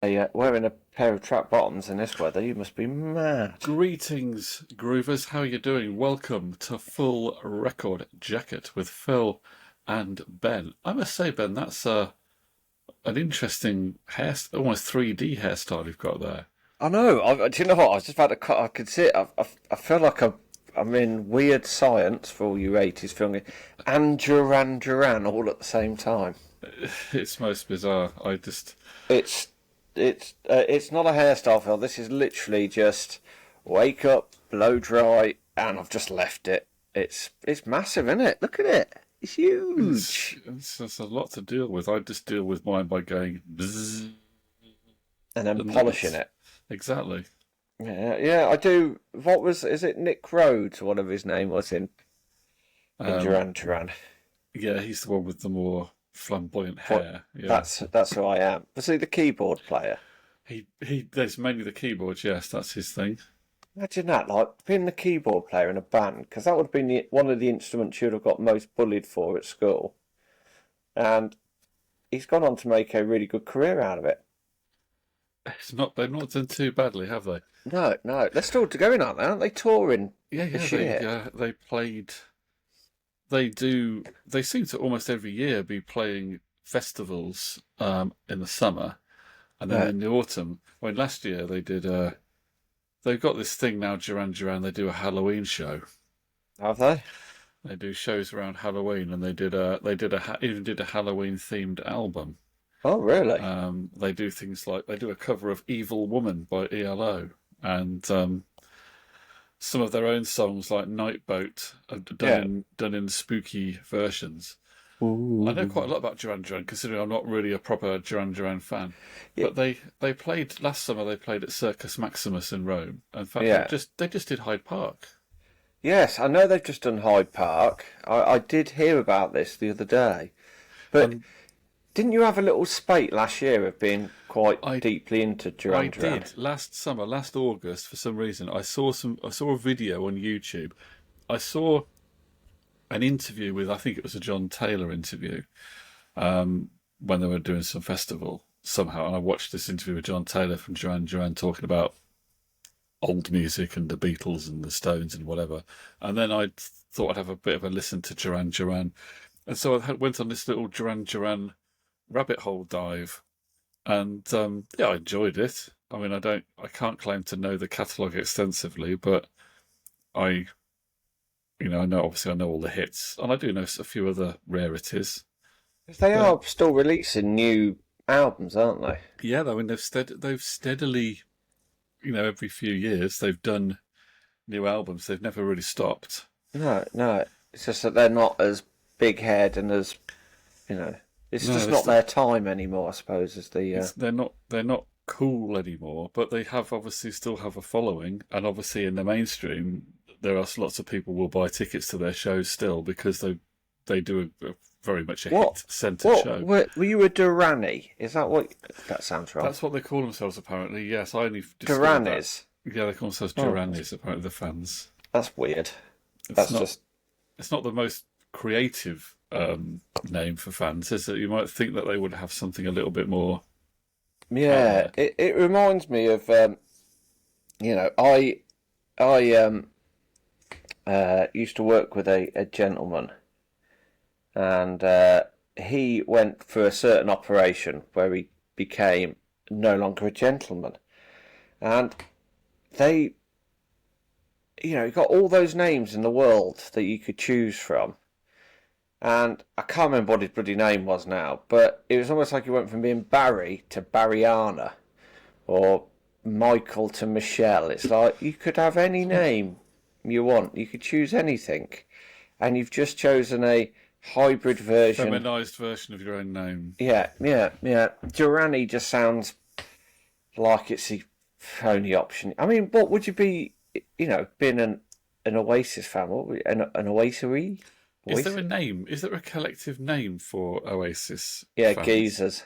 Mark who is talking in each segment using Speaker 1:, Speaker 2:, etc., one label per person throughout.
Speaker 1: wearing a pair of track bottoms in this weather, you must be mad.
Speaker 2: Greetings, Groovers. How are you doing? Welcome to Full Record Jacket with Phil and Ben. I must say, Ben, that's an interesting almost 3D hairstyle you've got there.
Speaker 1: I know. Do you know what? I was just about to cut. I could see it. I feel like I'm in Weird Science for all you 80s filming, and Duran Duran all at the same time.
Speaker 2: It's most bizarre. I just,
Speaker 1: It's it's not a hairstyle, Phil. This is literally just wake up, blow dry, and I've just left it. It's massive, isn't it? Look at it. It's huge.
Speaker 2: it's just a lot to deal with. I just deal with mine by going bzzz,
Speaker 1: And then
Speaker 2: and
Speaker 1: polishing it.
Speaker 2: exactly.
Speaker 1: Yeah, yeah, I do. Is it Nick Rhodes, or whatever his name was in
Speaker 2: Um,
Speaker 1: Duran Duran?
Speaker 2: yeah, he's the one with the more flamboyant
Speaker 1: What?
Speaker 2: hair. Yeah,
Speaker 1: That's who I am. Was he the keyboard player?
Speaker 2: he. There's mainly the keyboards. Yes, that's his thing.
Speaker 1: Imagine that, like being the keyboard player in a band, because that would have been one of the instruments you'd have got most bullied for at school. And he's gone on to make a really good career out of it.
Speaker 2: It's not. They've not done too badly, have they?
Speaker 1: No, no, they're still going, aren't they? Touring
Speaker 2: Yeah, yeah.
Speaker 1: this
Speaker 2: They
Speaker 1: year.
Speaker 2: they played. They do. They seem to almost every year be playing festivals in the summer, and then
Speaker 1: Yeah,
Speaker 2: in the autumn. When last year they did. They've got this thing now, Duran Duran. They do a Halloween show.
Speaker 1: have they?
Speaker 2: They do shows around Halloween, and even did a Halloween themed album.
Speaker 1: Oh, really?
Speaker 2: They do things like they do a cover of "Evil Woman" by ELO, and some of their own songs like "Night Boat" are
Speaker 1: Yeah.
Speaker 2: done in spooky versions. I know quite a
Speaker 1: Ooh.
Speaker 2: lot about Duran Duran, considering I'm not really a proper Duran Duran fan.
Speaker 1: Yeah,
Speaker 2: But they played last summer. They played at Circus Maximus in Rome. In fact,
Speaker 1: yeah.
Speaker 2: they just did Hyde Park.
Speaker 1: Yes, I know they've just done Hyde Park. I did hear about this the other day. But
Speaker 2: And
Speaker 1: didn't you have a little spate last year of being quite
Speaker 2: I
Speaker 1: deeply into
Speaker 2: I
Speaker 1: Duran Duran?
Speaker 2: did last summer, last August, for some reason. I saw a video on YouTube. I saw an interview with, I think it was a John Taylor interview, when they were doing some festival somehow, and I watched this interview with John Taylor from Duran Duran talking about old music and the Beatles and the Stones and whatever. And then I thought I'd have a bit of a listen to Duran Duran, and so went on this little Duran Duran rabbit hole dive, and yeah, I enjoyed it. I mean, I can't claim to know the catalogue extensively, but I, obviously I know all the hits, and I do know a few other rarities.
Speaker 1: 'Cause they
Speaker 2: But
Speaker 1: are still releasing new albums, aren't they?
Speaker 2: yeah, I mean, they've steadily, every few years they've done new albums. They've never really stopped.
Speaker 1: No, no. It's just that they're not as big head and as, you know, it's
Speaker 2: No,
Speaker 1: just not their time anymore, I suppose, as the
Speaker 2: they're not cool anymore, but they have obviously still have a following, and obviously in the mainstream there are lots of people will buy tickets to their shows still because they do a very much a
Speaker 1: what?
Speaker 2: hit centered
Speaker 1: What
Speaker 2: show.
Speaker 1: were you a Durrani? Is that what that sounds wrong?
Speaker 2: That's what they call themselves apparently. Yes, I only discovered that.
Speaker 1: Duranis.
Speaker 2: Yeah, they call themselves
Speaker 1: Oh,
Speaker 2: Duranis. Apparently, the fans.
Speaker 1: that's weird.
Speaker 2: It's
Speaker 1: That's
Speaker 2: not.
Speaker 1: just
Speaker 2: It's not the most creative name for fans, is it? You might think that they would have something a little bit more out
Speaker 1: yeah.
Speaker 2: there.
Speaker 1: It reminds me of I used to work with a gentleman, and he went for a certain operation where he became no longer a gentleman, and they, he got all those names in the world that you could choose from, and I can't remember what his bloody name was now, but it was almost like he went from being Barry to Barryana or Michael to Michelle. It's like you could have any name you want, you could choose anything, and you've just chosen a hybrid version.
Speaker 2: Feminized version of your own name.
Speaker 1: Yeah, yeah, yeah. Durrani just sounds like it's the only option. I mean, what would you be? Being an Oasis fan, what would, an Oasis?
Speaker 2: Is there
Speaker 1: Oasis?
Speaker 2: a name? Is there a collective name for Oasis
Speaker 1: Yeah,
Speaker 2: fans?
Speaker 1: geezers.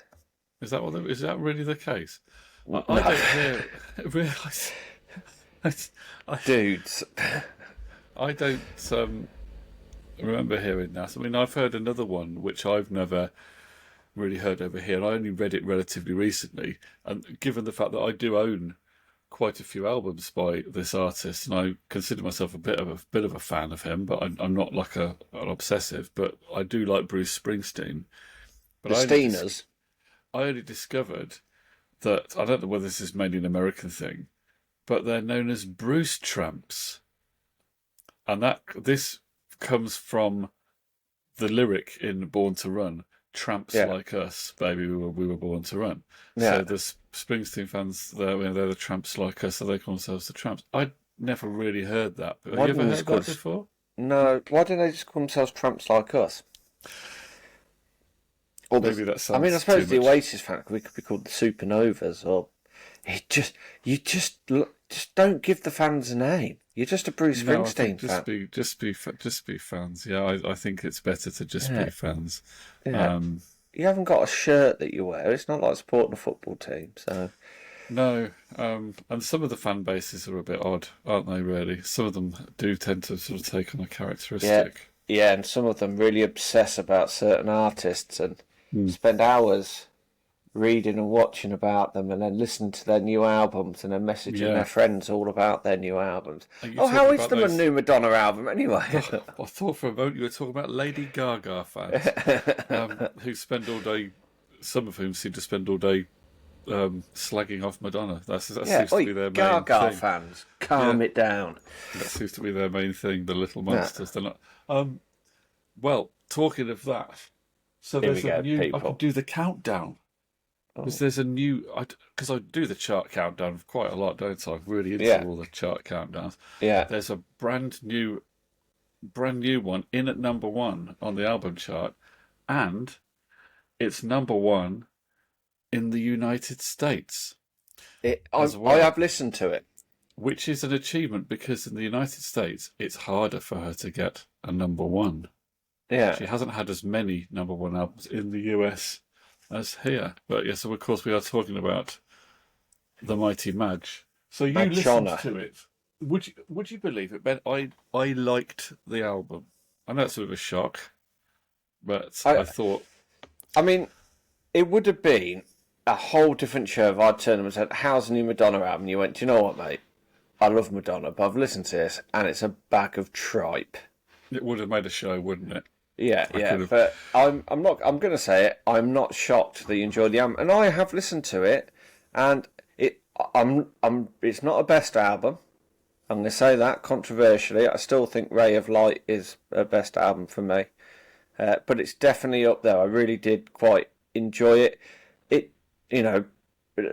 Speaker 2: Is that is that really the case? I
Speaker 1: No,
Speaker 2: don't hear realise. I, I
Speaker 1: dudes.
Speaker 2: I don't remember hearing that. I mean, I've heard another one which I've really heard over here. And I only read it relatively recently, and given the fact that I do own quite a few albums by this artist, and I consider myself a bit of a fan of him, but I'm not like an obsessive. But I do like Bruce Springsteen. But
Speaker 1: The Steeners.
Speaker 2: I only discovered that I don't know whether this is mainly an American thing, but they're known as Bruce Tramps, and this comes from the lyric in Born to Run. Tramps like us, baby, we were born to run.
Speaker 1: Yeah.
Speaker 2: So the Springsteen fans, they're the tramps like us, so they call themselves the Tramps. I never really heard that. Have you ever heard that before?
Speaker 1: No. Why don't they just call themselves Tramps like us? Or
Speaker 2: Maybe that sounds.
Speaker 1: I mean, I suppose the Oasis fan we could be called the Supernovas, or you just don't give the fans a name. You're just a Bruce Springsteen fan.
Speaker 2: Just be fans. Yeah, I think it's better to just be fans.
Speaker 1: Yeah. You haven't got a shirt that you wear. It's not like supporting a football team. So
Speaker 2: no, and some of the fan bases are a bit odd, aren't they? Really, some of them do tend to sort of take on a characteristic.
Speaker 1: Yeah, and some of them really obsess about certain artists and spend hours reading and watching about them, and then listening to their new albums, and then messaging their friends all about their new albums. How is the new Madonna album anyway?
Speaker 2: I thought for a moment you were talking about Lady Gaga fans who spend all day. Some of whom seem to spend all day slagging off Madonna. That seems to be their main
Speaker 1: Gaga
Speaker 2: thing.
Speaker 1: fans, calm it down.
Speaker 2: That seems to be their main thing. The little monsters. They're not. Well, talking of that, so there's a new. I could do the countdown. Because there's a new, because I do the chart countdown quite a lot, don't I? I'm really into all the chart countdowns.
Speaker 1: Yeah.
Speaker 2: There's a brand new one in at number 1 on the album chart, and it's number 1 in the United States.
Speaker 1: I have listened to it,
Speaker 2: which is an achievement because in the United States it's harder for her to get a number 1.
Speaker 1: Yeah.
Speaker 2: She hasn't had as many number 1 albums in the US as here. But yes, so of course we are talking about the mighty Madge. So you listened to it. Would you believe it, Ben? I liked the album. I know it's sort of a shock, but I thought.
Speaker 1: I mean, it would have been a whole different show if I'd turned them and said, "How's the new Madonna album?" And you went, "Do you know what, mate? I love Madonna, but I've listened to this, and it's a bag of tripe."
Speaker 2: It would have made a show, wouldn't it?
Speaker 1: Yeah, but I'm going to say it. I'm not shocked that you enjoyed the album, and I have listened to it, and it's not a best album. I'm going to say that controversially. I still think Ray of Light is a best album for me, but it's definitely up there. I really did quite enjoy it. The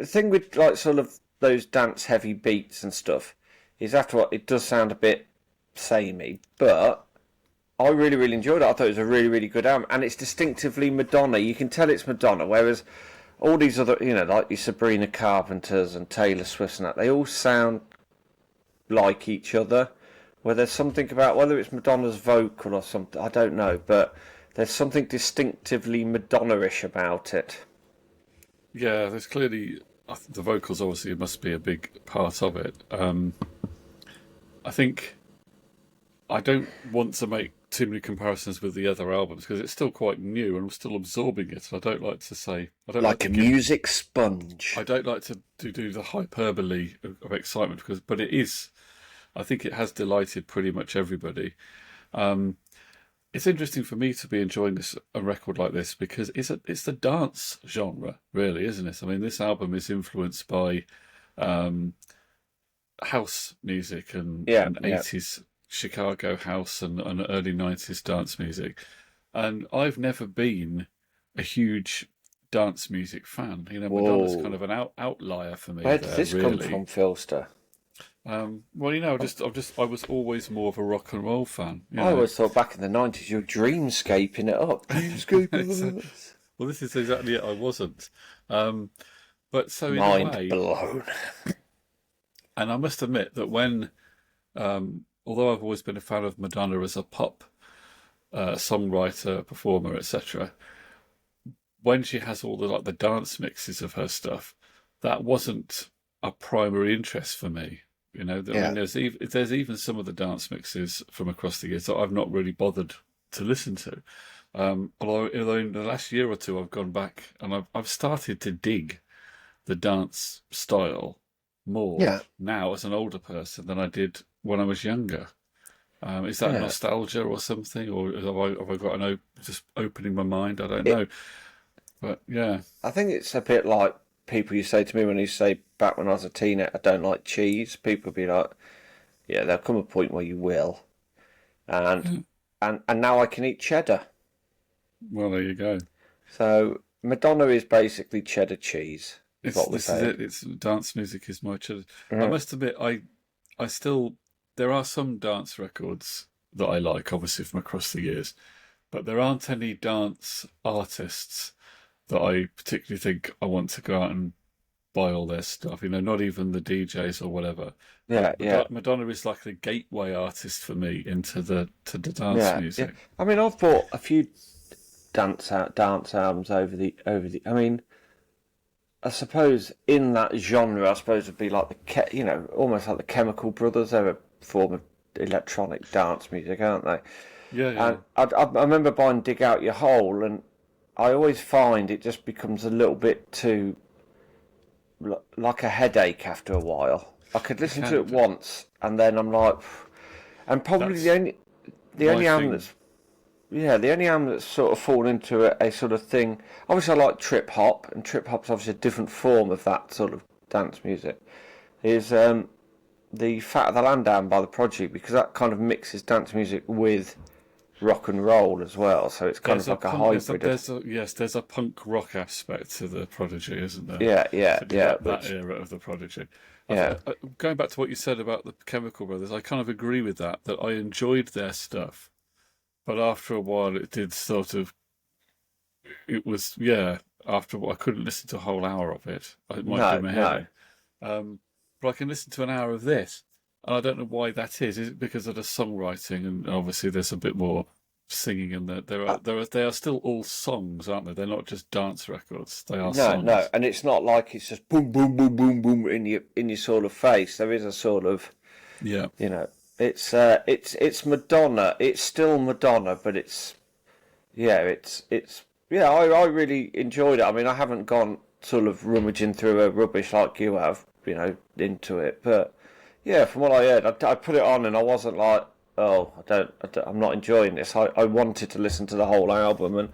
Speaker 1: thing with like sort of those dance heavy beats and stuff is after what it does sound a bit samey, but I really, really enjoyed it. I thought it was a really, really good album. And it's distinctively Madonna. You can tell it's Madonna, whereas all these other, like your Sabrina Carpenters and Taylor Swifts and that, they all sound like each other. Where there's something about, whether it's Madonna's vocal or something, I don't know, but there's something distinctively Madonna-ish about it.
Speaker 2: Yeah, there's clearly, the vocals obviously must be a big part of it. I think I don't want to make too many comparisons with the other albums because it's still quite new and I'm still absorbing it. I don't like to say... I don't
Speaker 1: like a music sponge.
Speaker 2: I don't like to do the hyperbole of excitement, but it is... I think it has delighted pretty much everybody. It's interesting for me to be enjoying a record like this because it's the dance genre, really, isn't it? I mean, this album is influenced by house music and 80s... Chicago house and early 90s dance music, and I've never been a huge dance music fan. Madonna's kind of an outlier for me.
Speaker 1: Where did this come from, Philster?
Speaker 2: I was always more of a rock and roll fan.
Speaker 1: I always thought back in the 90s you were dreamscaping it up.
Speaker 2: Well, this is exactly it. I wasn't. But so in
Speaker 1: mind
Speaker 2: a way,
Speaker 1: blown.
Speaker 2: And I must admit that when although I've always been a fan of Madonna as a pop songwriter, performer, etc., when she has all the dance mixes of her stuff, that wasn't a primary interest for me. I mean, there's even some of the dance mixes from across the years that I've not really bothered to listen to. Although in the last year or two, I've gone back and I've started to dig the dance style more
Speaker 1: Yeah,
Speaker 2: now as an older person than I did when I was younger. Is that
Speaker 1: yeah.
Speaker 2: nostalgia or something, or have I got just opening my mind? I don't
Speaker 1: It.
Speaker 2: know, but yeah,
Speaker 1: I think it's a bit like people you say to me when you say back when I was a teenager, I don't like cheese. People be like, yeah, there'll come a point where you will, and and now I can eat cheddar.
Speaker 2: well there you go.
Speaker 1: So Madonna is basically cheddar cheese, is
Speaker 2: It's
Speaker 1: what we're
Speaker 2: this is
Speaker 1: saying.
Speaker 2: it. It's dance music is my choice. I
Speaker 1: Mhm.
Speaker 2: must admit, I still there are some dance records that I like, obviously from across the years, but there aren't any dance artists that I particularly think I want to go out and buy all their stuff. Not even the DJs or whatever. But
Speaker 1: Yeah, yeah,
Speaker 2: Madonna is like the gateway artist for me into the dance
Speaker 1: yeah, yeah.
Speaker 2: music.
Speaker 1: I mean, I've bought a few dance albums over the. I mean, I suppose in that genre, I suppose it'd be like almost like the Chemical Brothers. They're a form of electronic dance music, aren't they?
Speaker 2: Yeah, yeah.
Speaker 1: And I remember buying "Dig Out Your Hole," and I always find it just becomes a little bit too like a headache after a while. I could
Speaker 2: It
Speaker 1: listen to
Speaker 2: can
Speaker 1: it
Speaker 2: do.
Speaker 1: once, and then I'm like, and probably the
Speaker 2: That's
Speaker 1: only the
Speaker 2: my
Speaker 1: only album
Speaker 2: thing.
Speaker 1: that's yeah, the only album that's sort of fallen into a sort of thing. Obviously, I like trip hop, and trip hop's obviously a different form of that sort of dance music. Is the Fat of the Land album by the Prodigy, because that kind of mixes dance music with rock and roll as well. So it's kind
Speaker 2: There's
Speaker 1: of
Speaker 2: a
Speaker 1: like a
Speaker 2: punk.
Speaker 1: hybrid of
Speaker 2: There's a punk rock aspect to the Prodigy, isn't there?
Speaker 1: yeah, yeah,
Speaker 2: Certainly
Speaker 1: yeah,
Speaker 2: that
Speaker 1: which
Speaker 2: era of the Prodigy.
Speaker 1: yeah,
Speaker 2: Going back to what you said about the Chemical Brothers, I kind of agree with that. That I enjoyed their stuff, but after a while, it did sort of. It was yeah. After a while, I couldn't listen to a whole hour of it. It might do
Speaker 1: no,
Speaker 2: my head
Speaker 1: no,
Speaker 2: in. But I can listen to an hour of this, and I don't know why that is. Is it because of the songwriting? And obviously, there's a bit more singing, and they are still all songs, aren't they? They're not just dance records; they are
Speaker 1: no, no,
Speaker 2: songs.
Speaker 1: and it's not like it's just boom, boom, boom, boom, boom in your sort of face. There is a sort of
Speaker 2: Yeah,
Speaker 1: you know, it's Madonna. It's still Madonna, but it's yeah. I really enjoyed it. I mean, I haven't gone sort of rummaging through a rubbish like you have, into it. But yeah, from what I heard, I put it on and I wasn't like, oh, I'm not enjoying this. I wanted to listen to the whole album and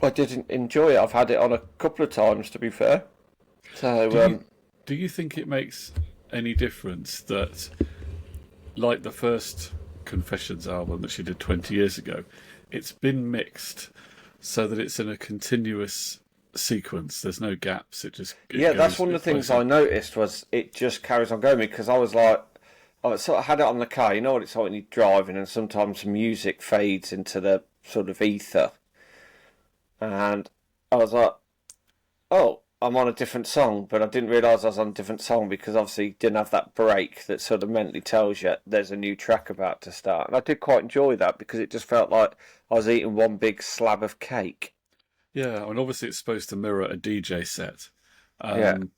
Speaker 1: I didn't enjoy it. I've had it on a couple of times, to be fair.
Speaker 2: Do
Speaker 1: So
Speaker 2: you do you think it makes any difference that, like the first Confessions album that she did 20 years ago, it's been mixed so that it's in a continuous sequence. There's no gaps. It
Speaker 1: yeah, that's
Speaker 2: goes.
Speaker 1: one of the
Speaker 2: It
Speaker 1: things
Speaker 2: plays
Speaker 1: I
Speaker 2: out.
Speaker 1: noticed was it just carries on going because I was like, I sort of had it on the car. You know what it's like when you're driving and sometimes music fades into the sort of ether, and I was like, oh, I'm on a different song, but I didn't realise I was on a different song because obviously you didn't have that break that sort of mentally tells you there's a new track about to start. And I did quite enjoy that because it just felt like I was eating one big slab of cake.
Speaker 2: Yeah, and obviously it's supposed to mirror a DJ set.
Speaker 1: Yeah,
Speaker 2: Um,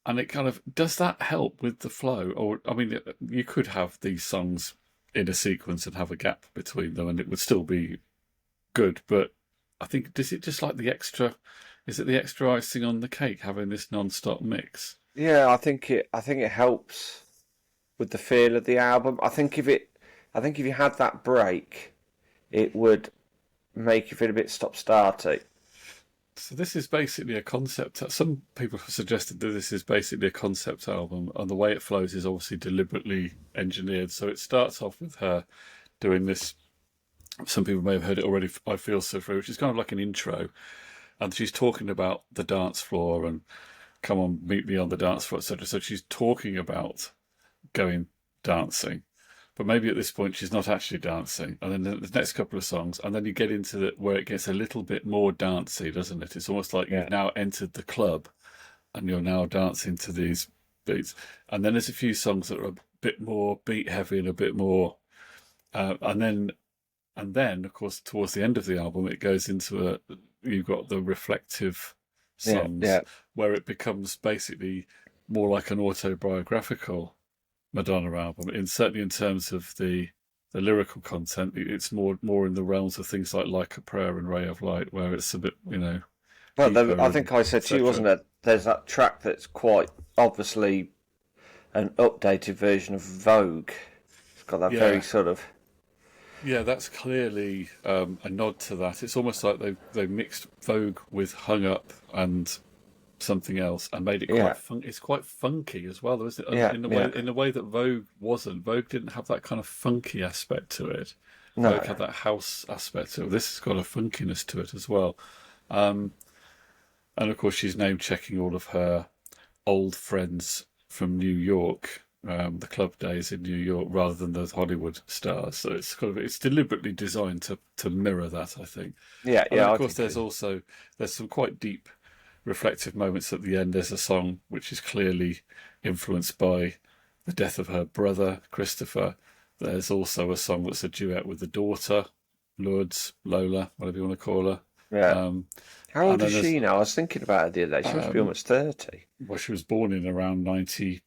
Speaker 2: and it kind of does that help with the flow? Or I mean, you could have these songs in a sequence and have a gap between them, and it would still be good. But I think does it just like the extra? Is it the extra icing on the cake having this non-stop mix?
Speaker 1: yeah, I think it helps with the feel of the album. I think if you had that break, it would make you feel a bit stop-starty.
Speaker 2: So this is basically a concept. Some people have suggested that this is basically a concept album, and the way it flows is obviously deliberately engineered. So it starts off with her doing this. Some people may have heard it already. I feel so free, which is kind of like an intro, and she's talking about the dance floor and come on, meet me on the dance floor, etc. So she's talking about going dancing, but maybe at this point she's not actually dancing. And then the next couple of songs, and then you get into where it gets a little bit more dancey, doesn't it? It's almost like you've
Speaker 1: Yeah,
Speaker 2: now entered the club and you're now dancing to these beats. And then there's a few songs that are a bit more beat heavy and a bit more, and then of course towards the end of the album it goes into you've got the reflective
Speaker 1: yeah,
Speaker 2: songs
Speaker 1: yeah,
Speaker 2: where it becomes basically more like an autobiographical Madonna album, certainly in terms of the the lyrical content. It's more in the realms of things like a Prayer and Ray of Light, where it's a bit,
Speaker 1: Well,
Speaker 2: deeper
Speaker 1: I
Speaker 2: and
Speaker 1: think I said to you, wasn't
Speaker 2: etc.
Speaker 1: it? There's that track that's quite obviously an updated version of Vogue. It's got that very
Speaker 2: Yeah,
Speaker 1: sort of
Speaker 2: yeah, that's clearly a nod to that. It's almost like they mixed Vogue with Hung Up and something else and made it
Speaker 1: yeah,
Speaker 2: quite fun. It's quite funky as well, though, isn't it?
Speaker 1: yeah,
Speaker 2: In the
Speaker 1: yeah.
Speaker 2: way that Vogue wasn't. Vogue didn't have that kind of funky aspect to it.
Speaker 1: No,
Speaker 2: Vogue had that house aspect to it. This has got a funkiness to it as well. Um, and of course, she's name checking all of her old friends from New York, the club days in New York, rather than those Hollywood stars. So it's deliberately designed to mirror that, I think.
Speaker 1: yeah,
Speaker 2: And then
Speaker 1: yeah.
Speaker 2: of
Speaker 1: I
Speaker 2: course
Speaker 1: think it.
Speaker 2: there's some quite deep reflective moments at the end. There's a song which is clearly influenced by the death of her brother Christopher. There's also a song that's a duet with the daughter, Lourdes, Lola, whatever you want to call her.
Speaker 1: Yeah.
Speaker 2: Um,
Speaker 1: How
Speaker 2: and
Speaker 1: old is
Speaker 2: then there's
Speaker 1: she now? I was thinking about her the other day. She must be
Speaker 2: um,
Speaker 1: almost 30.
Speaker 2: well, she was born in around 90.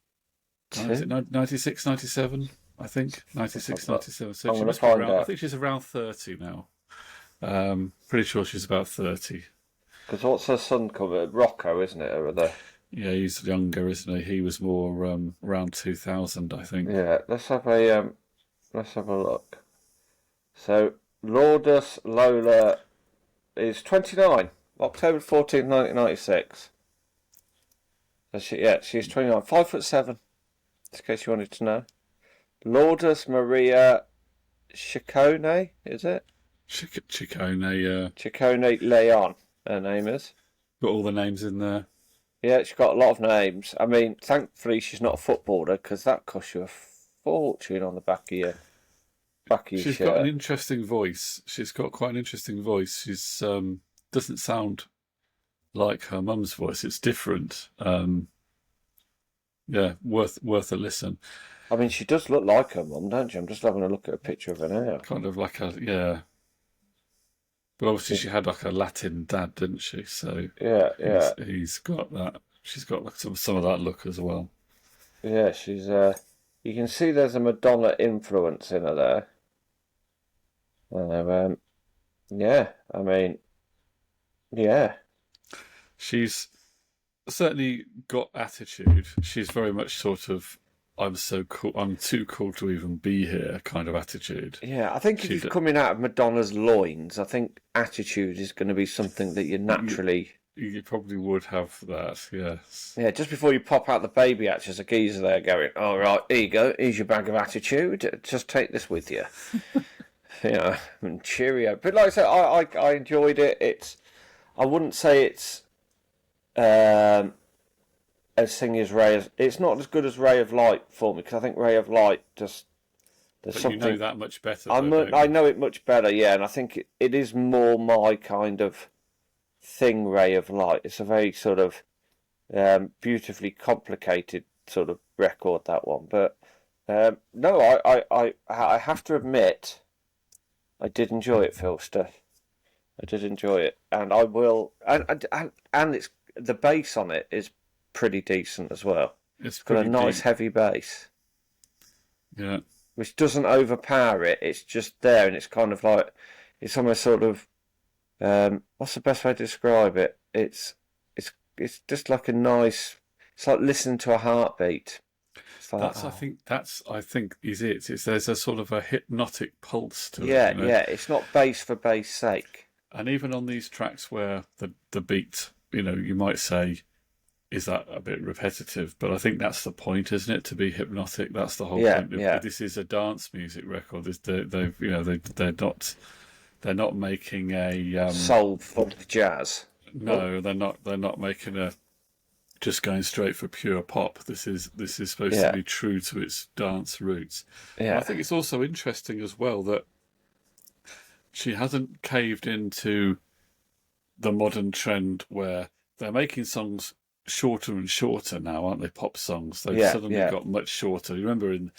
Speaker 2: Is it
Speaker 1: Two.
Speaker 2: 96, 97? I think
Speaker 1: Let's have
Speaker 2: 96,
Speaker 1: a look.
Speaker 2: 97. So
Speaker 1: I'm
Speaker 2: she
Speaker 1: going to
Speaker 2: must be
Speaker 1: find
Speaker 2: around. I
Speaker 1: out.
Speaker 2: think she's around 30 now. Pretty sure she's about 30.
Speaker 1: Because what's her son covered? Rocco, isn't it? Over there.
Speaker 2: Yeah, he's younger, isn't he? He was more around 2000, I think.
Speaker 1: Yeah. Let's have a look. So Lourdes Lola is 29. October 14th, 1996. So she's 29. 5'7", in case you wanted to know. Lourdes Maria Ciccone, is it?
Speaker 2: Ciccone,
Speaker 1: Ciccone Leon, her name is.
Speaker 2: got all the names in there.
Speaker 1: Yeah, she's got a lot of names. I mean, thankfully she's not a footballer because that costs you a fortune on the back of your
Speaker 2: She's got an
Speaker 1: shirt.
Speaker 2: interesting voice. She's got quite an interesting voice. She's doesn't sound like her mum's voice. It's different. Yeah, worth a listen.
Speaker 1: I mean, she does look like her mum, don't she? I'm just having a look at a picture of her now.
Speaker 2: Kind of like a yeah. But obviously she had like a Latin dad, didn't she? So
Speaker 1: Yeah, yeah,
Speaker 2: he's got that. She's got like some of that look as well.
Speaker 1: yeah. She's you can see there's a Madonna influence in her there. Yeah. I mean, yeah,
Speaker 2: She's certainly got attitude. She's very much sort of I'm so cool. I'm too cool to even be here kind of attitude.
Speaker 1: yeah. I think if
Speaker 2: She
Speaker 1: you're coming out of Madonna's loins, I think attitude is going to be something that you
Speaker 2: you,
Speaker 1: naturally.
Speaker 2: you probably would have that. Yes.
Speaker 1: Yeah, just before you pop out the baby hatch, there's a geezer there going, all right, here you go, here's your bag of attitude, just take this with you. And cheerio. But like I said, I enjoyed it. I wouldn't say it's um, as singy as it's not as good as Ray of Light for me, because I think Ray of Light just, there's
Speaker 2: But you know
Speaker 1: something,
Speaker 2: that much better, though, don't
Speaker 1: I
Speaker 2: you?
Speaker 1: know it much better, yeah, and I think it is more my kind of thing, Ray of Light. It's a very sort of beautifully complicated sort of record, that one. But no, I have to admit, I did enjoy it, Philster. I did enjoy it, and I will, and it's the bass on it is pretty decent as well.
Speaker 2: It's
Speaker 1: It's got a
Speaker 2: pretty
Speaker 1: nice
Speaker 2: deep.
Speaker 1: heavy bass,
Speaker 2: Yeah.
Speaker 1: which doesn't overpower it. It's just there, and it's kind of like it's almost sort of what's the best way to describe it? It's just like a nice. It's like listening to a heartbeat. It's like
Speaker 2: That's I think is it. It's there's a sort of a hypnotic pulse to it,
Speaker 1: yeah, yeah. It's not bass for bass sake.
Speaker 2: And even on these tracks where the beat, you might say, is that a bit repetitive? But I think that's the point, isn't it? To be hypnotic. That's the whole
Speaker 1: Yeah,
Speaker 2: point.
Speaker 1: yeah.
Speaker 2: This is a dance music record. They're not making a
Speaker 1: Soul funk jazz. Oh,
Speaker 2: no. They're not making a just going straight for pure pop. This is supposed to
Speaker 1: yeah,
Speaker 2: be true to its dance roots. And I
Speaker 1: yeah,
Speaker 2: think it's also interesting as well that she hasn't caved into the modern trend where they're making songs shorter and shorter now, aren't they? Pop songs. They've
Speaker 1: yeah,
Speaker 2: suddenly
Speaker 1: yeah,
Speaker 2: got much shorter. You remember in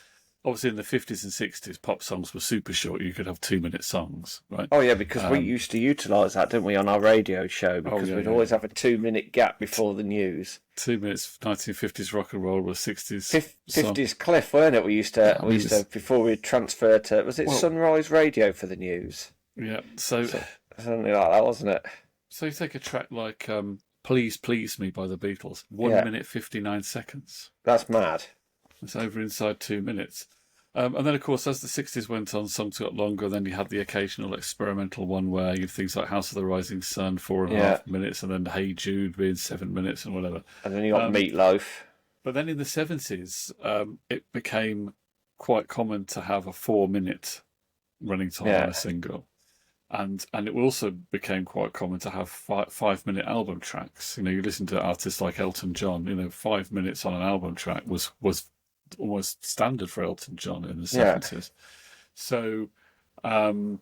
Speaker 2: obviously in the 50s and 60s, pop songs were super short. You could have 2-minute songs, right?
Speaker 1: Oh yeah, because we used to utilise that, didn't we, on our radio show?
Speaker 2: Oh
Speaker 1: Because
Speaker 2: yeah,
Speaker 1: we'd
Speaker 2: yeah,
Speaker 1: always
Speaker 2: yeah.
Speaker 1: have a 2 minute gap before the news.
Speaker 2: 2 minutes, 1950s rock and roll was 60s song.
Speaker 1: 50s Cliff, weren't it?
Speaker 2: I mean, it's,
Speaker 1: Before we transferred to, was it
Speaker 2: well,
Speaker 1: Sunrise Radio for the news?
Speaker 2: yeah. So,
Speaker 1: Something like that, wasn't it?
Speaker 2: so you take a track like "Please Please Me" by the Beatles, one
Speaker 1: Yeah,
Speaker 2: minute 59 seconds.
Speaker 1: that's mad.
Speaker 2: It's over inside 2 minutes. And then, of course, as the 60s went on, songs got longer. Then you had the occasional experimental one where you had things like House of the Rising Sun, 4.5 minutes, and then Hey Jude being 7 minutes and whatever.
Speaker 1: And then you got Meatloaf.
Speaker 2: But then in the 70s, it became quite common to have a 4 minute running time on
Speaker 1: Yeah,
Speaker 2: a single. And it also became quite common to have 5 minute album tracks. You know, you listen to artists like Elton John, 5 minutes on an album track was almost standard for Elton John in the
Speaker 1: yeah,
Speaker 2: 70s. So, um,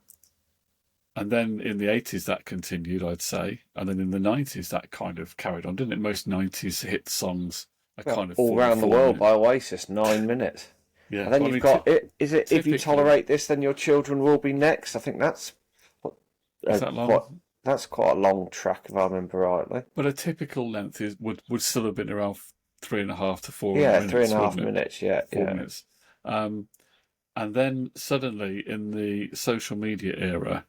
Speaker 2: and then in the 80s that continued, I'd say. And then in the 90s that kind of carried on, didn't it? Most 90s hit songs are
Speaker 1: well,
Speaker 2: kind of
Speaker 1: All Round the
Speaker 2: 44
Speaker 1: World
Speaker 2: minutes.
Speaker 1: by Oasis, 9 minutes.
Speaker 2: Yeah.
Speaker 1: And then
Speaker 2: Well, I
Speaker 1: you've
Speaker 2: mean,
Speaker 1: got it. Is it if you
Speaker 2: typically,
Speaker 1: tolerate this, then your children will be next? I think that's
Speaker 2: is that
Speaker 1: quite
Speaker 2: long?
Speaker 1: quite a long track if I remember rightly.
Speaker 2: But a typical length would still have been around 3.5 to 4
Speaker 1: Yeah, three and
Speaker 2: minutes,
Speaker 1: a half
Speaker 2: wouldn't it?
Speaker 1: minutes. Yeah,
Speaker 2: 4 minutes. Um, and then suddenly in the social media era,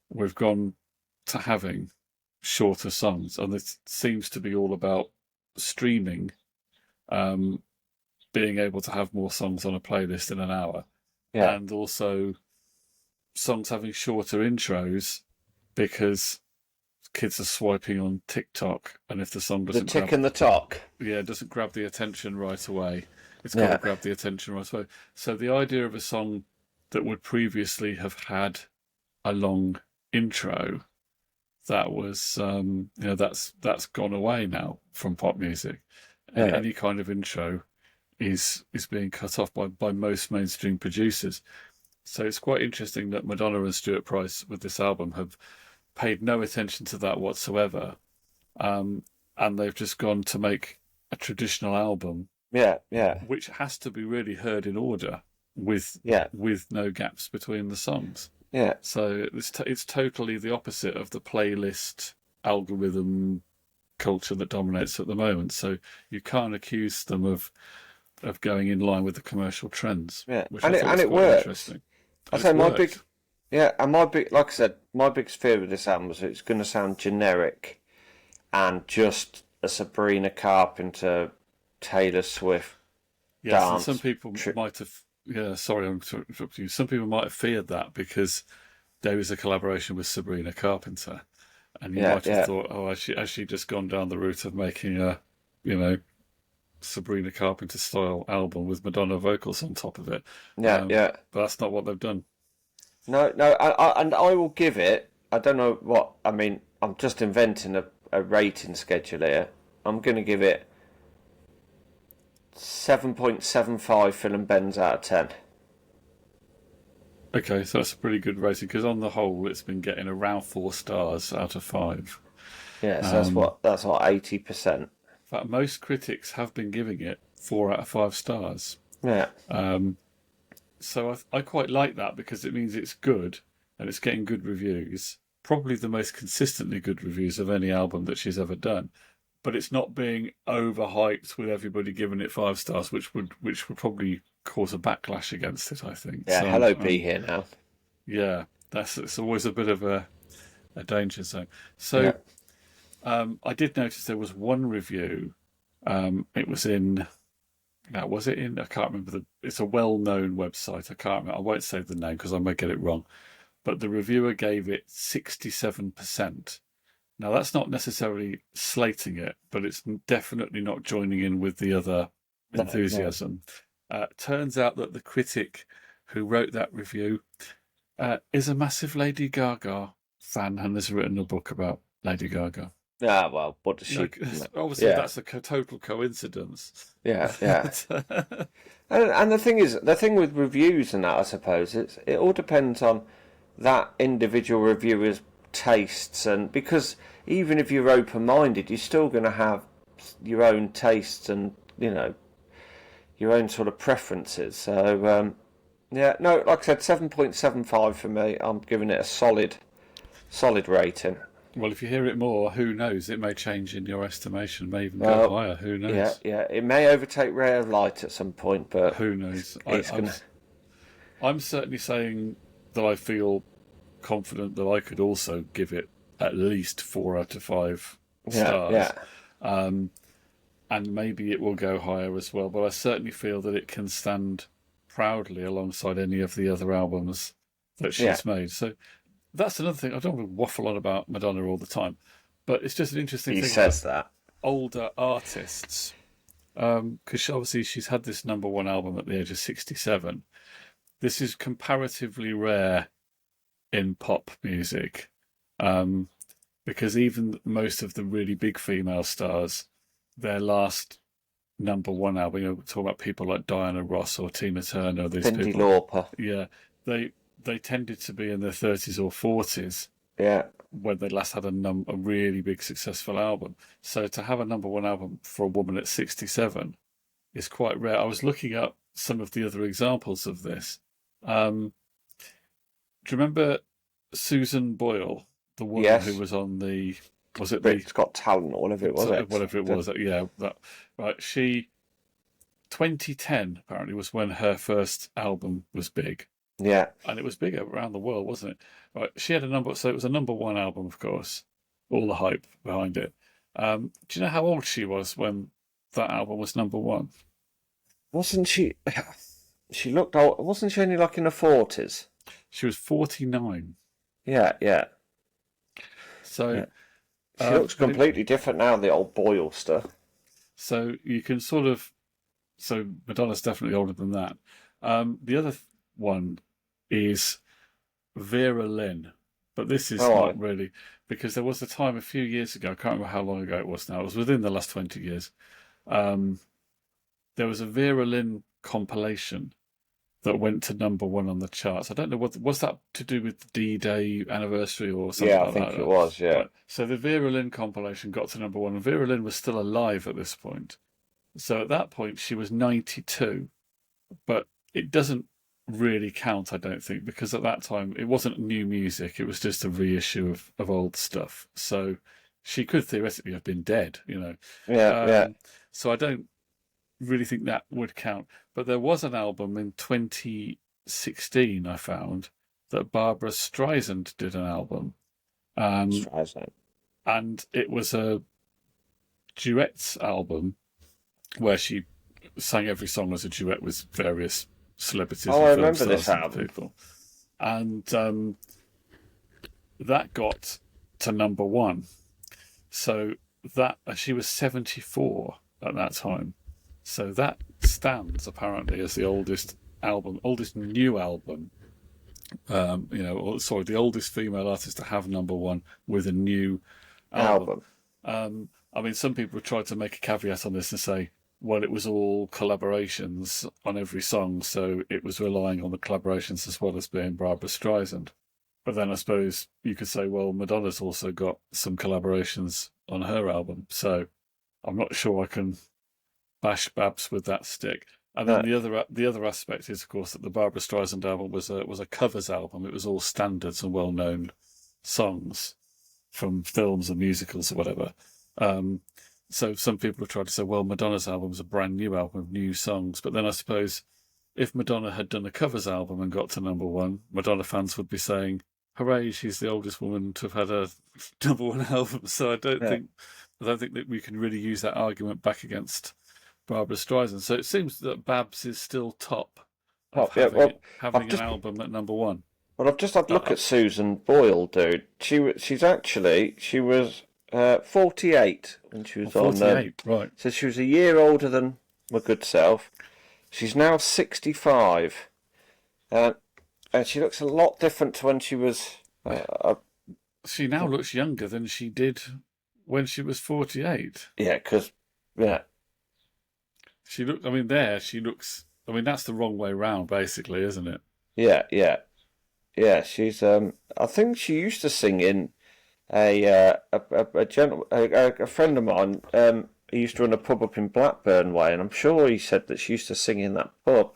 Speaker 2: we've gone to having shorter songs, and it seems to be all about streaming, um, being able to have more songs on a playlist in an hour,
Speaker 1: yeah.
Speaker 2: and also songs having shorter intros because kids are swiping on TikTok, and if the song
Speaker 1: The
Speaker 2: doesn't
Speaker 1: tick
Speaker 2: grab,
Speaker 1: and the tock.
Speaker 2: yeah, it doesn't grab the attention right away, it's got to
Speaker 1: Yeah,
Speaker 2: grab the attention right away. So the idea of a song that would previously have had a long intro, that was that's gone away now from pop music.
Speaker 1: yeah,
Speaker 2: Any kind of intro is being cut off by most mainstream producers. So it's quite interesting that Madonna and Stuart Price with this album have paid no attention to that whatsoever, and they've just gone to make a traditional album
Speaker 1: yeah, yeah,
Speaker 2: which has to be really heard in order with
Speaker 1: yeah,
Speaker 2: with no gaps between the songs.
Speaker 1: yeah,
Speaker 2: So it's totally the opposite of the playlist algorithm culture that dominates at the moment. So you can't accuse them of going in line with the commercial trends,
Speaker 1: yeah.
Speaker 2: which I
Speaker 1: And
Speaker 2: thought
Speaker 1: it
Speaker 2: was quite
Speaker 1: works.
Speaker 2: interesting.
Speaker 1: I
Speaker 2: And it's
Speaker 1: say my big
Speaker 2: worked.
Speaker 1: yeah, and my big like I said, my biggest fear with this album is it's going to sound generic and just a Sabrina Carpenter, Taylor Swift
Speaker 2: Yes, and some
Speaker 1: dance.
Speaker 2: people
Speaker 1: Tri-
Speaker 2: might have. Yeah, sorry, I'm interrupting you. Some people might have feared that because there is a collaboration with Sabrina Carpenter, and you
Speaker 1: yeah,
Speaker 2: might have
Speaker 1: yeah,
Speaker 2: thought, oh, has she just gone down the route of making a, you know, Sabrina Carpenter style album with Madonna vocals on top of it?
Speaker 1: yeah, yeah.
Speaker 2: But that's not what they've done.
Speaker 1: No, no, and I will give it. I don't know what I mean. I'm just inventing a rating schedule here. I'm going to give it 7.75 Phil and Ben's out of 10.
Speaker 2: Okay, so that's a pretty good rating because on the whole, it's been getting around 4 stars out of 5.
Speaker 1: Yeah, so
Speaker 2: Um,
Speaker 1: that's what 80%.
Speaker 2: in fact, most critics have been giving it 4 out of 5 stars.
Speaker 1: Yeah,
Speaker 2: So I quite like that because it means it's good and it's getting good reviews. Probably the most consistently good reviews of any album that she's ever done. But it's not being overhyped with everybody giving it 5 stars, which would probably cause a backlash against it, I think.
Speaker 1: yeah.
Speaker 2: So
Speaker 1: Hello, B here now.
Speaker 2: yeah, it's always a bit of a danger zone.
Speaker 1: Yeah,
Speaker 2: So I did notice there was one review. It was in. Now, was it in? I can't remember It's a well-known website. I can't remember. I won't say the name because I may get it wrong. But the reviewer gave it 67%. Now, that's not necessarily slating it, but it's definitely not joining in with the other
Speaker 1: no, no.
Speaker 2: enthusiasm. Turns out that the critic who wrote that review is a massive Lady Gaga fan and has written a book about Lady Gaga.
Speaker 1: Ah, well, what does she?
Speaker 2: Look, obviously,
Speaker 1: Yeah,
Speaker 2: that's a total coincidence.
Speaker 1: yeah, yeah.
Speaker 2: But,
Speaker 1: And the thing is, the thing with reviews and that, I suppose, it all depends on that individual reviewer's tastes, and because even if you're open-minded, you're still going to have your own tastes, and your own sort of preferences. So yeah, no, like I said, 7.75 for me. I'm giving it a solid rating.
Speaker 2: Well, if you hear it more, who knows? It may change in your estimation, may even go
Speaker 1: Well,
Speaker 2: higher. Who
Speaker 1: yeah,
Speaker 2: knows?
Speaker 1: yeah, it may overtake Ray of Light at some point, but
Speaker 2: Who knows?
Speaker 1: it's gonna.
Speaker 2: I'm certainly saying that I feel confident that I could also give it at least 4 out of 5
Speaker 1: Yeah, yeah,
Speaker 2: stars. Um, and maybe it will go higher as well. But I certainly feel that it can stand proudly alongside any of the other albums that
Speaker 1: yeah.
Speaker 2: she's made. So that's another thing. I don't want to waffle on about Madonna all the time, but it's just an interesting
Speaker 1: He
Speaker 2: thing about
Speaker 1: says that.
Speaker 2: older artists. Because obviously she's had this #1 album at the age of 67. This is comparatively rare in pop music, because even most of the really big female stars, their last #1 album, you know, talk about people like Diana Ross or Tina Turner, these
Speaker 1: Cyndi
Speaker 2: people,
Speaker 1: Lauper.
Speaker 2: yeah, they tended to be in their 30s or 40s
Speaker 1: Yeah,
Speaker 2: when they last had a really big successful album. So to have a #1 album for a woman at 67 is quite rare. I was looking up some of the other examples of this. Do you remember Susan Boyle, the woman who
Speaker 1: yes.
Speaker 2: was on the, was it the,
Speaker 1: Britain's Got Talent or whatever it was.
Speaker 2: whatever it was, yeah, that, right, 2010 apparently was when her first album was big.
Speaker 1: Yeah,
Speaker 2: And it was big around the world, wasn't it? Right, she had so it was a #1 album, of course, all the hype behind it. Do you know how old she was when that album was #1?
Speaker 1: wasn't she? She looked old. Wasn't she only like in her 40s?
Speaker 2: She was 49.
Speaker 1: Yeah, yeah.
Speaker 2: So,
Speaker 1: Yeah. She looks
Speaker 2: but
Speaker 1: completely different now, the old Boyle stuff.
Speaker 2: so you can sort of, so Madonna's definitely older than that. The other one is Vera Lynn, but this is
Speaker 1: Oh,
Speaker 2: not really, because there was a time a few years ago, I can't remember how long ago it was now, it was within the last 20 years. There was a Vera Lynn compilation that went to #1 on the charts. I don't know what was that to do with the D-Day anniversary or something
Speaker 1: yeah, I
Speaker 2: like
Speaker 1: think
Speaker 2: that.
Speaker 1: it was, yeah.
Speaker 2: Right. So the Vera Lynn compilation got to #1, and Vera Lynn was still alive at this point. So at that point, she was 92, but it doesn't really count, I don't think, because at that time it wasn't new music; it was just a reissue of old stuff. So she could theoretically have been dead, you know.
Speaker 1: Yeah, yeah.
Speaker 2: So I don't really think that would count. But there was an album in 2016 I found that Barbara Streisand did an album,
Speaker 1: Streisand.
Speaker 2: and it was a duets album where she sang every song as a duet with various celebrities
Speaker 1: Oh,
Speaker 2: and
Speaker 1: I
Speaker 2: film
Speaker 1: remember this
Speaker 2: stars and
Speaker 1: album.
Speaker 2: people, and that got to #1. So that she was 74 at that time. So that stands apparently as the oldest new album. The oldest female artist to have #1 with a new album. I mean, some people have tried to make a caveat on this and say, well, it was all collaborations on every song, so it was relying on the collaborations as well as being Barbra Streisand. But then I suppose you could say, well, Madonna's also got some collaborations on her album, so I'm not sure I can bash Babs with that stick. And then the other aspect is, of course, that the Barbra Streisand album was a covers album. It was all standards and well known songs from films and musicals or whatever. So some people have tried to say, well, Madonna's album was a brand new album of new songs. But then I suppose if Madonna had done a covers album and got to #1, Madonna fans would be saying, hooray, she's the oldest woman to have had a #1 album. So I don't think that we can really use that argument back against Barbra Streisand. So it seems that Babs is still top of having an album at #1.
Speaker 1: Well, I've just had a look at Susan Boyle, dude. She was 48 when she was
Speaker 2: 48, right?
Speaker 1: So she was a year older than my good self. She's now 65, and she looks a lot different to when she was.
Speaker 2: She now looks younger than she did when she was 48.
Speaker 1: Yeah, because
Speaker 2: She look. I mean, there she looks. I mean, that's the wrong way round, basically, isn't it?
Speaker 1: Yeah. She's. I think she used to sing in a friend of mine he used to run a pub up in Blackburn way, and I'm sure he said that she used to sing in that pub.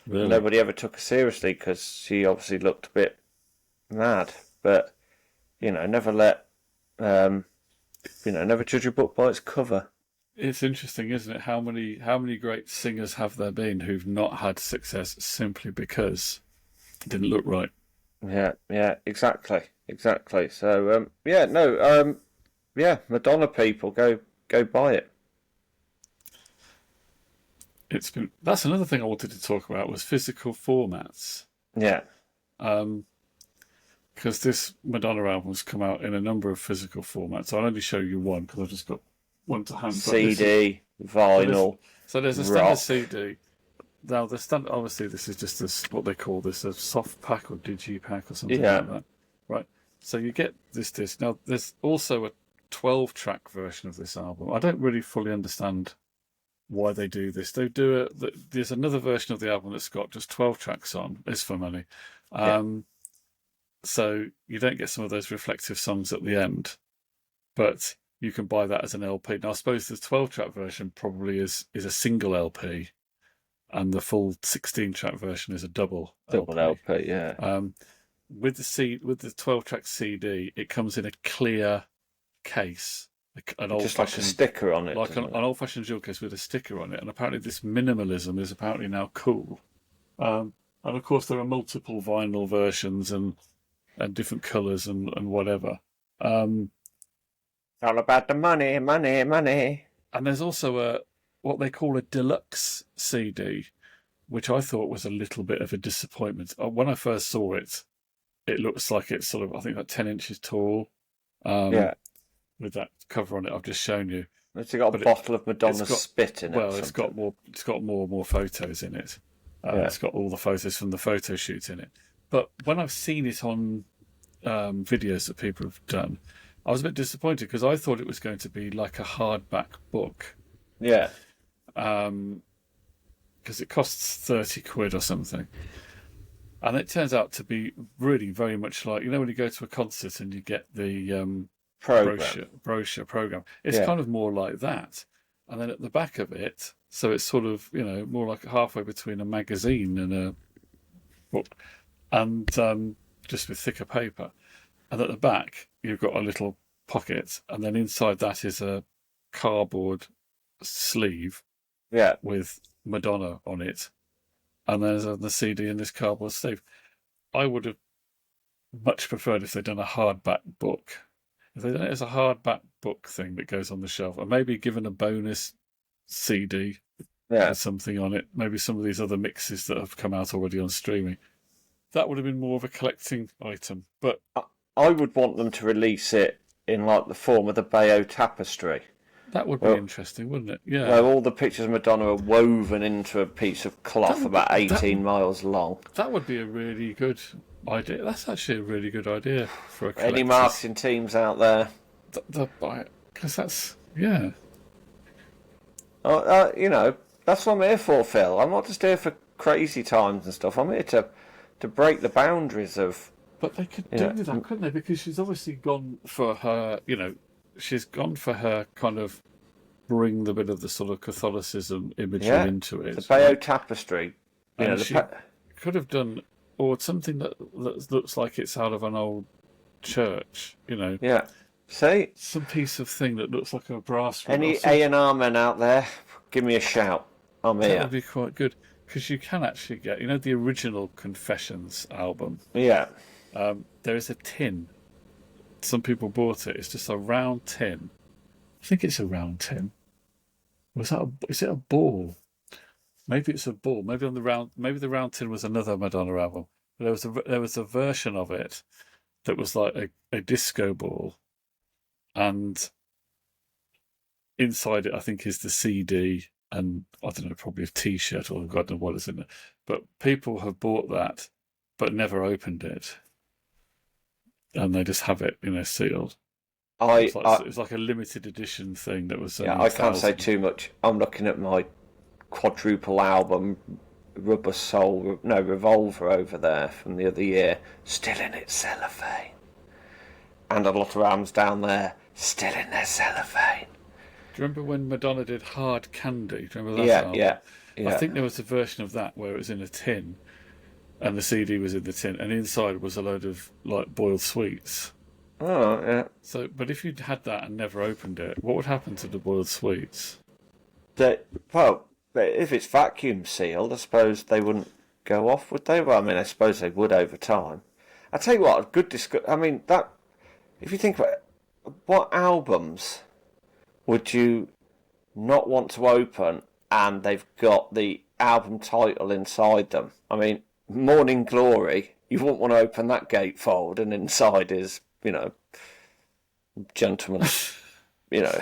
Speaker 2: Really?
Speaker 1: Nobody ever took her seriously because she obviously looked a bit mad. But never never judge a book by its cover.
Speaker 2: It's interesting, isn't it? How many great singers have there been who've not had success simply because it didn't look right?
Speaker 1: Yeah, exactly. So, Madonna people go buy it.
Speaker 2: That's another thing I wanted to talk about was physical formats.
Speaker 1: Yeah.
Speaker 2: Because this Madonna album's come out in a number of physical formats. I'll only show you one because I've just got one to hand.
Speaker 1: CD, vinyl.
Speaker 2: So there's a
Speaker 1: rock.
Speaker 2: standard CD. Now obviously this is just what they call this a soft pack or digipack or something like that. Right. So you get this disc. Now there's also a 12-track version of this album. I don't really fully understand why they do this. They do it. There's another version of the album that's got just 12 tracks on. It's for money. So you don't get some of those reflective songs at the end, but you can buy that as an LP. Now I suppose the 12-track version probably is a single LP, and the full 16-track version is a double
Speaker 1: LP. Yeah.
Speaker 2: With the 12-track CD, it comes in a clear case,
Speaker 1: Just like a sticker on it,
Speaker 2: like an old-fashioned jewel case with a sticker on it. And apparently, this minimalism is apparently now cool. And of course, there are multiple vinyl versions and different colours and whatever.
Speaker 1: It's all about the money.
Speaker 2: And there's also what they call a deluxe CD, which I thought was a little bit of a disappointment. When I first saw it, it looks like it's sort of, I think, like 10 inches tall. With that cover on it, I've just shown you.
Speaker 1: It's got a bottle of Madonna's spit in it.
Speaker 2: Well, it's got more and more photos in it. It's got all the photos from the photo shoots in it. But when I've seen it on videos that people have done, I was a bit disappointed because I thought it was going to be like a hardback book.
Speaker 1: Yeah.
Speaker 2: Because it costs 30 quid or something. And it turns out to be really very much like, when you go to a concert and you get the brochure program. It's kind of more like that. And then at the back of it, so it's sort of, more like halfway between a magazine and a book, and just with thicker paper. And at the back, you've got a little pocket, and then inside that is a cardboard sleeve with Madonna on it. And there's the CD in this cardboard sleeve. I would have much preferred if they'd done a hardback book. If they'd done it as a hardback book thing that goes on the shelf, and maybe given a bonus CD with something on it, maybe some of these other mixes that have come out already on streaming, that would have been more of a collecting item. But
Speaker 1: I would want them to release it in like the form of the Bayeux tapestry.
Speaker 2: That would be interesting, wouldn't it? Yeah.
Speaker 1: Where all the pictures of Madonna are woven into a piece of cloth about 18 miles long.
Speaker 2: That would be a really good idea. That's actually a really good idea for a collector's.
Speaker 1: Any marketing teams out there?
Speaker 2: They'll buy it. Because that's, yeah.
Speaker 1: That's what I'm here for, Phil. I'm not just here for crazy times and stuff. I'm here to break the boundaries of...
Speaker 2: But they could do that, couldn't they? Because she's obviously gone for her, she's gone for her kind of bring the bit of the sort of Catholicism imagery into it.
Speaker 1: The Bayeux tapestry.
Speaker 2: She could have done, or something that looks like it's out of an old church,
Speaker 1: Yeah. See?
Speaker 2: Some piece of thing that looks like a brass ring.
Speaker 1: Any A&R men out there, give me a shout. I'm here.
Speaker 2: That would be quite good. Because you can actually get, the original Confessions album.
Speaker 1: Yeah.
Speaker 2: There is a tin. Some people bought it. It's just a round tin. I think it's a round tin. Is it a ball? Maybe it's a ball. Maybe the round tin was another Madonna album. But there was a version of it that was like a disco ball, and inside it, I think, is the CD and I don't know, probably a T-shirt or God knows what is in it. But people have bought that, but never opened it, and they just have it, sealed. It was like a limited edition thing that was.
Speaker 1: I can't say too much. I'm looking at my quadruple album, Revolver over there from the other year, still in its cellophane, and a lot of albums down there, still in their cellophane.
Speaker 2: Do you remember when Madonna did Hard Candy? Do you remember that
Speaker 1: Yeah,
Speaker 2: album?
Speaker 1: yeah,
Speaker 2: I
Speaker 1: yeah.
Speaker 2: think there was a version of that where it was in a tin and the CD was in the tin, and inside was a load of like boiled sweets.
Speaker 1: Oh, yeah.
Speaker 2: So, but if you'd had that and never opened it, what would happen to the boiled sweets?
Speaker 1: They, well, but if it's vacuum sealed, I suppose they wouldn't go off, would they? Well, I mean, I suppose they would over time. I tell you what, a good discuss. I mean, that if you think about it, what albums would you not want to open, and they've got the album title inside them? I mean, Morning Glory. You wouldn't want to open that gatefold, and inside is, gentleman's, you know.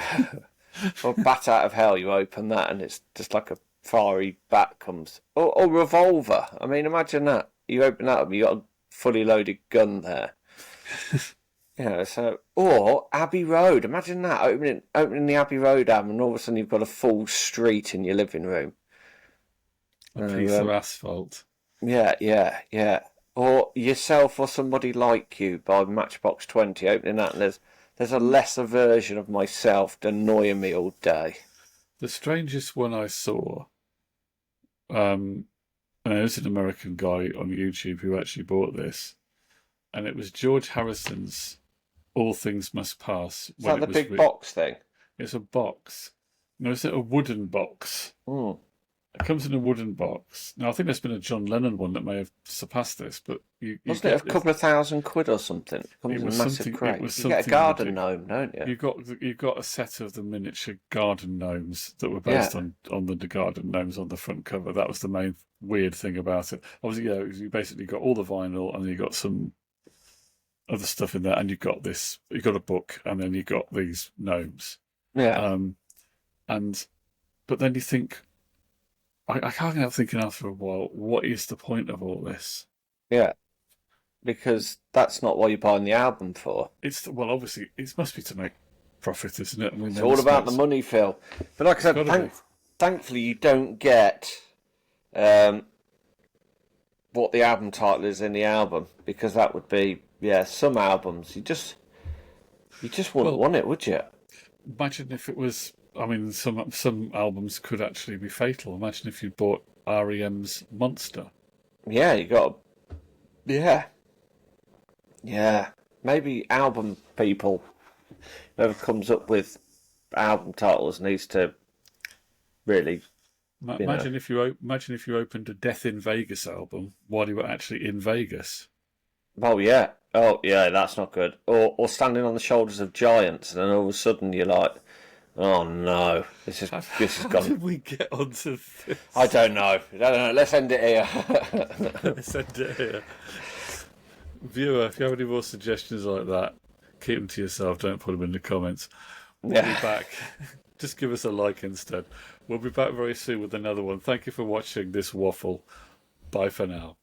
Speaker 1: Or Bat Out of Hell, you open that and it's just like a fiery bat comes. Or Revolver. I mean, imagine that. You open that up, you got a fully loaded gun there. Or Abbey Road. Imagine that, opening the Abbey Road album and all of a sudden you've got a full street in your living room.
Speaker 2: A piece of asphalt.
Speaker 1: Yeah, yeah, yeah. Or Yourself or Somebody Like You by Matchbox 20, opening that and there's a lesser version of myself annoying me all day.
Speaker 2: The strangest one I saw, and there's an American guy on YouTube who actually bought this, and it was George Harrison's "All Things Must Pass."
Speaker 1: Is that the big box thing?
Speaker 2: It's a box. No, it's a wooden box.
Speaker 1: Mm.
Speaker 2: It comes in a wooden box. Now, I think there's been a John Lennon one that may have surpassed this, but
Speaker 1: wasn't it a couple of £1,000 or something? It comes in a massive crate. You get a garden gnome, don't you?
Speaker 2: You got a set of the miniature garden gnomes that were based on the garden gnomes on the front cover. That was the main weird thing about it. Obviously, you basically got all the vinyl and you got some other stuff in there, and you got a book, and then you got these gnomes.
Speaker 1: Yeah.
Speaker 2: But then you think, I can't help thinking after a while, what is the point of all this?
Speaker 1: Yeah. Because that's not what you're buying the album for.
Speaker 2: Obviously, it must be to make profit, isn't it? I mean,
Speaker 1: it's all about the money, Phil. But like I said, thankfully you don't get what the album title is in the album, because that would be, some albums you just wouldn't want it, would you?
Speaker 2: Imagine if it was. I mean, some albums could actually be fatal. Imagine if you bought REM's Monster.
Speaker 1: Yeah, you got. Yeah. Maybe album people, whoever comes up with album titles, needs to really.
Speaker 2: Imagine if you opened a Death in Vegas album while you were actually in Vegas.
Speaker 1: Oh yeah, that's not good. Or standing on the shoulders of giants, and then all of a sudden you're like, oh no, this has gone.
Speaker 2: How did we get onto this?
Speaker 1: I don't know. Let's end it here.
Speaker 2: Let's end it here. Viewer, if you have any more suggestions like that, keep them to yourself. Don't put them in the comments. We'll be back. Just give us a like instead. We'll be back very soon with another one. Thank you for watching this waffle. Bye for now.